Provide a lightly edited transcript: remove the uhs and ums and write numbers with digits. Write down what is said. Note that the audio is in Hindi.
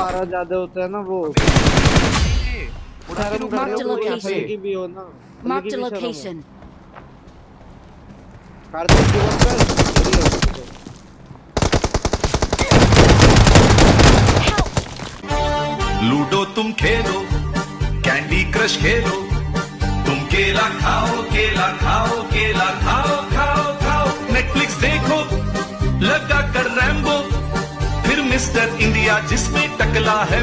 12 ज्यादा होता है ना वो। उठा के रुक Marked a location. की भी हो ना। Marked a location. कार्तिक की बात कर। लूडो तुम खेलो, कैंडी क्रश खेलो, तुम केला खाओ, केला खाओ, केला खाओ, खाओ खाओ। नेटफ्लिक्स देखो लगा कर रैम्बो, फिर मिस्टर इंडिया जिसमें टकला है।